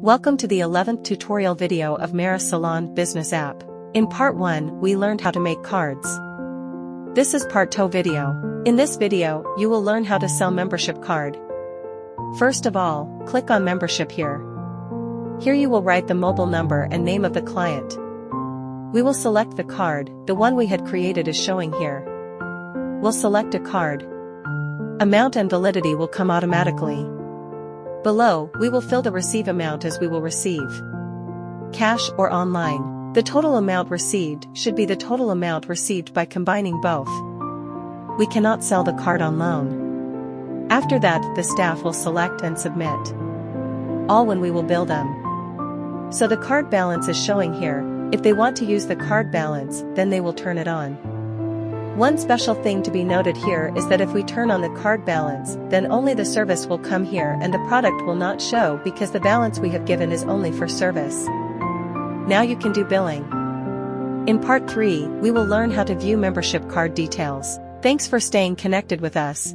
Welcome to the 11th tutorial video of MERASALON business app. In part 1, we learned how to make cards. This is part 2 video. In this video, you will learn how to sell membership card. First of all, click on membership here. Here you will write the mobile number and name of the client. We will select the card, the one we had created is showing here. We'll select a card. Amount and validity will come automatically. Below, we will fill the receive amount as we will receive cash or online. The total amount received should be the total amount received by combining both. We cannot sell the card on loan. After that, the staff will select and submit all when we will bill them. So the card balance is showing here. If they want to use the card balance, then they will turn it on. One special thing to be noted here is that if we turn on the card balance, then only the service will come here and the product will not show because the balance we have given is only for service. Now you can do billing. In part 3, we will learn how to view membership card details. Thanks for staying connected with us.